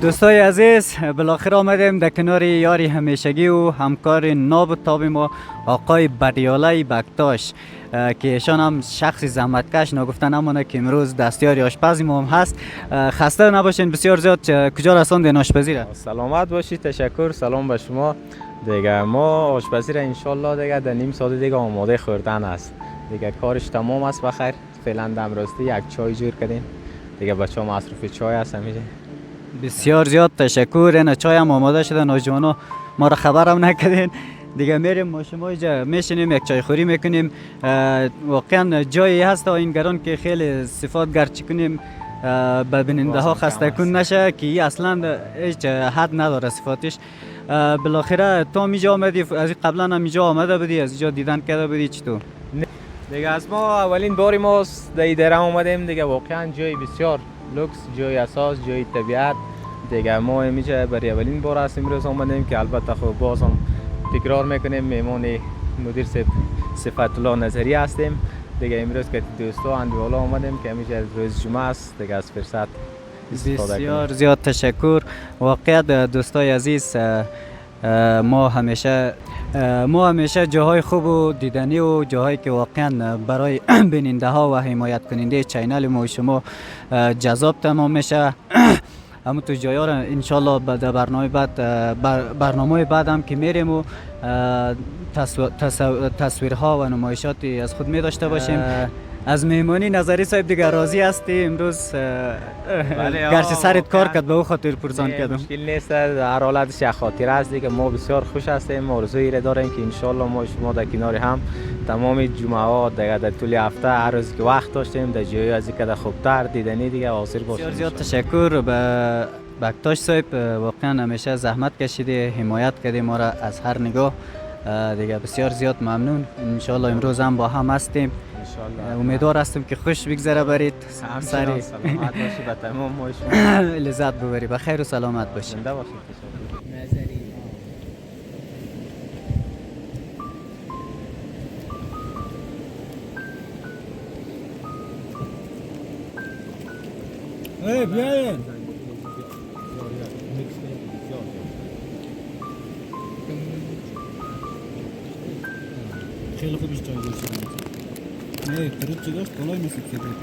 دوستای عزیز، بالاخره آمدیم در کنار یاری همیشگی و همکار ناب و تاب ما آقای بدیاله بکتاش که ایشان هم شخصی زحمتکش نگفته نمانه که امروز دستیار آشپزی ما هم هست. خسته نباشین بسیار زیاد. کجا رساندین آشپزی را؟ سلامت باشید. تشکر. سلام به شما. دیگه ما آشپزی را انشالله دیگه در نیم ساعت دیگه آماده خوردن است. دیگه کارش تمام است. بخیر فعلا دم راستی یک چای جور کردیم دیگه. بچه‌ها مصروف چای هستن میشه. بسیار زیاد تشکر. این چای هم آماده شده، نوجوانا ما را خبرم نکردین. دیگه میریم ما شما اینجا میشینیم یک چای خوری میکنیم. واقعا جایی هست آهنگران که خیلی صفات گرچه کنیم به بیننده ها خسته کن نشه که اصلا هیچ حد نداره صفاتش. بالاخره تو اینجا آمدی، از قبلا هم اینجا آمده بودی، از اینجا دیدن کرده بودی چطور؟ دیگه از ما اولین باری ما در درم اومدیم دیگه. واقعا جای بسیار لوکس، جای اساس، جای طبیعت دیگه. ما اینجا برای اولین بار است امروز اومدیم که البته خب باز هم تکرار میکنیم مهمان مدیر صفت الله نظری هستیم دیگه. امروز که دوستا اندوالا اومدیم که اینجا روز جمعه است دیگه، از فرصت استفاده کنیم. بسیار زیاد تشکر. واقعا دوستای عزیز، ما همیشه جاهای خوب و دیدنی و جاهایی که واقعا برای بیننده ها و حمایت کننده چینل ما و شما جذاب تمام میشه. همون تو جایا را انشالله در برنامه بعد هم که میریم و تصویرها و نمایشاتی از خود می داشته باشیم. از مهمانی نظری صاحب دیگه راضی هستی امروز؟ گرچه سرت کار کرد به او خاطر پرسان کردم. مشکل نیست، در حالت یک خاطره است دیگه. ما بسیار خوش هستیم، آرزویی را داریم که انشالله ما شما در کنار هم تمام جمعه ها دیگه در طول هفته هر روز که وقت داشتیم در جایی از اینکه خوبتر دیدنی دیگه حاصل باشیم. بسیار زیاد تشکر به بکتاش صاحب. واقعا همیشه زحمت کشیده، حمایت کرده ما را از هر نگاه دیگه. بسیار زیاد ممنون. انشالله امروز هم با هم هستیم. امیدوار هستم که خوش بگذره برید. سری سلامت باشی به تمام ما شما. لذت ببری. بخیر و سلامت باشید. زنده باشید. بیاین. خیلی خوب بیشتر گوشیدم. نه ترید چه داشت بالای مسید که بود.